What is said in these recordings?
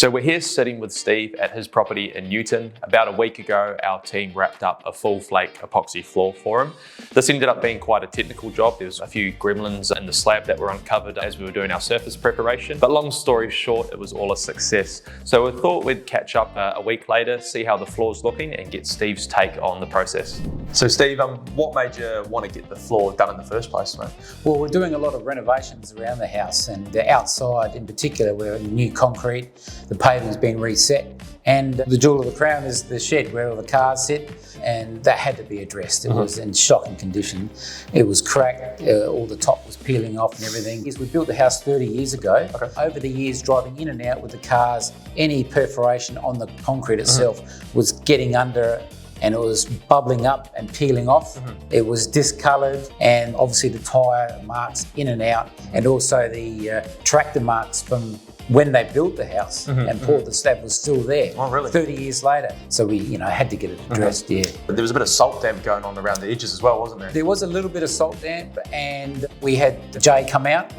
So we're here sitting with Steve at his property in Newton. About a week ago, our team wrapped up a full flake epoxy floor for him. This ended up being quite a technical job. There was a few gremlins in the slab that were uncovered as we were doing our surface preparation. But long story short, it was all a success. So we thought we'd catch up a week later, see how the floor's looking and get Steve's take on the process. So Steve, what made you want to get the floor done in the first place, mate? Well, we're doing a lot of renovations around the house, and the outside in particular, we're in new concrete, the paving's been reset, and the jewel of the crown is the shed where all the cars sit, and that had to be addressed. It was in shocking condition. It was cracked, all the top was peeling off and everything. We built the house 30 years ago. Over the years, driving in and out with the cars, any perforation on the concrete itself was getting under, and it was bubbling up and peeling off. It was discoloured, and obviously the tyre marks in and out, and also the tractor marks from when they built the house and poured the slab was still there. Oh, really? 30 years later. So we had to get it addressed, yeah. But there was a bit of salt damp going on around the edges as well, wasn't there? There was a little bit of salt damp, and we had Jay come out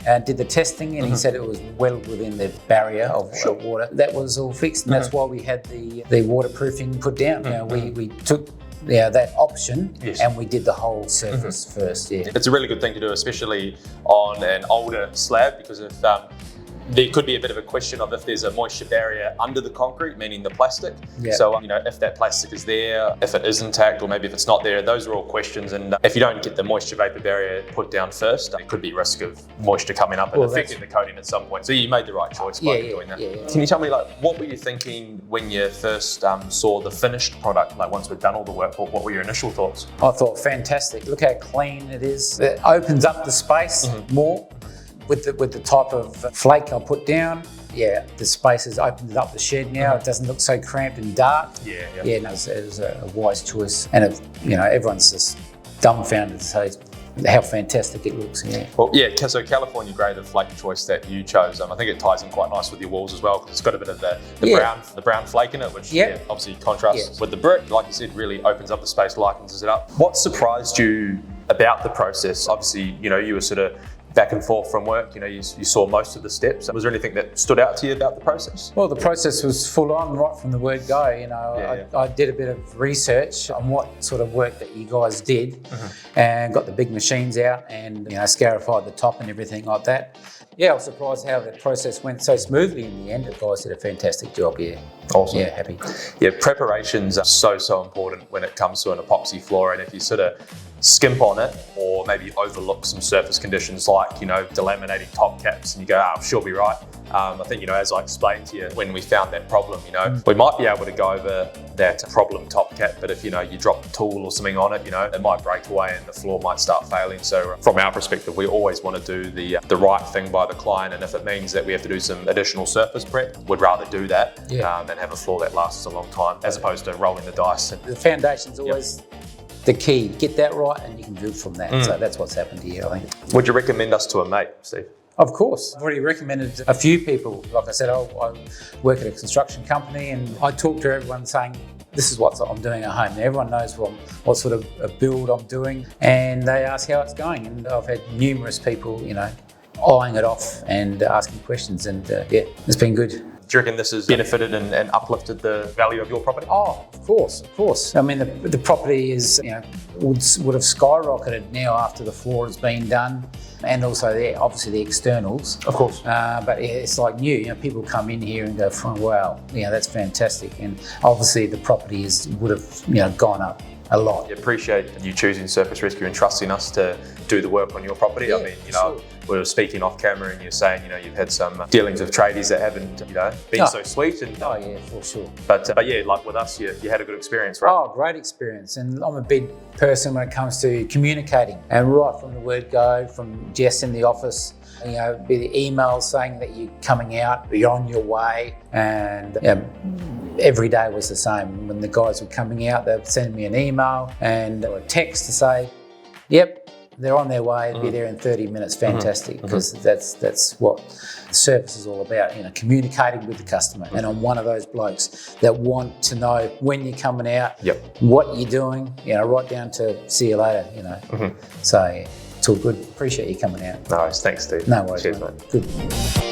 and did the testing, and he said it was well within the barrier of water. That was all fixed, and that's why we had the waterproofing put down. We took that option, and we did the whole surface first. Yeah, it's a really good thing to do, especially on an older slab, because if there could be a bit of a question of if there's a moisture barrier under the concrete, meaning the plastic. So, if that plastic is there, if it is intact, or maybe if it's not there, those are all questions. And if you don't get the moisture vapor barrier put down first, there could be risk of moisture coming up and affecting the coating at some point. So you made the right choice by doing that. Can you tell me, what were you thinking when you first saw the finished product? Once we'd done all the work, what were your initial thoughts? I thought, fantastic. Look how clean it is. It opens up the space more. With the type of flake I put down, the space has opened up the shed now. It doesn't look so cramped and dark. It was a wise choice, and everyone's just dumbfounded to say how fantastic it looks. Well, so California grade of flake choice that you chose, I think it ties in quite nice with your walls as well, because it's got a bit of the brown flake in it, which obviously contrasts with the brick. Like you said, really opens up the space, lightens it up. What surprised you about the process? Obviously, you were sort of back and forth from work, you saw most of the steps. Was there anything that stood out to you about the process? Well, the process was full on right from the word go. I did a bit of research on what sort of work that you guys did, and got the big machines out and scarified the top and everything like that. I was surprised how the process went so smoothly in the end. The guys did a fantastic job. Awesome. Happy. Preparations are so important when it comes to an epoxy floor, and if you sort of skimp on it, or maybe overlook some surface conditions like delaminating top caps, and you go, she'll be right. I think as I explained to you when we found that problem, we might be able to go over that problem top cap, but if you drop a tool or something on it, it might break away and the floor might start failing. So from our perspective, we always want to do the right thing by the client, and if it means that we have to do some additional surface prep, we'd rather do that than have a floor that lasts a long time, as opposed to rolling the dice. The foundation's always the key. Get that right and you can build from that. So that's what's happened here, I think. Would you recommend us to a mate, Steve? Of course. I've already recommended a few people. Like I said, I work at a construction company, and I talk to everyone saying, this is what I'm doing at home. Everyone knows what sort of a build I'm doing, and they ask how it's going. And I've had numerous people, eyeing it off and asking questions, and it's been good. Do you reckon this has benefited and uplifted the value of your property? Oh, of course. I mean, the property is, would have skyrocketed now after the floor has been done, and also obviously the externals. Of course. But it's like new. People come in here and go, wow, that's fantastic. And obviously the property would have, gone up a lot. I appreciate you choosing Surface Rescue and trusting us to do the work on your property. I mean, sure. We were speaking off camera, and you're saying, you've had some dealings with tradies that haven't, been so sweet. And for sure. But like with us, you had a good experience, right? Oh, great experience. And I'm a big person when it comes to communicating. And right from the word go, from Jess in the office, be the emails saying that you're coming out, you're on your way, and every day was the same. When the guys were coming out, they'd send me an email and a text to say, yep, they're on their way, they'll be there in 30 minutes. Fantastic, because that's what the service is all about, communicating with the customer. And I'm one of those blokes that want to know when you're coming out, what you're doing, right down to see you later, So it's all good. Appreciate you coming out. No worries. Thanks, Steve. No worries, Cheers, mate. Good.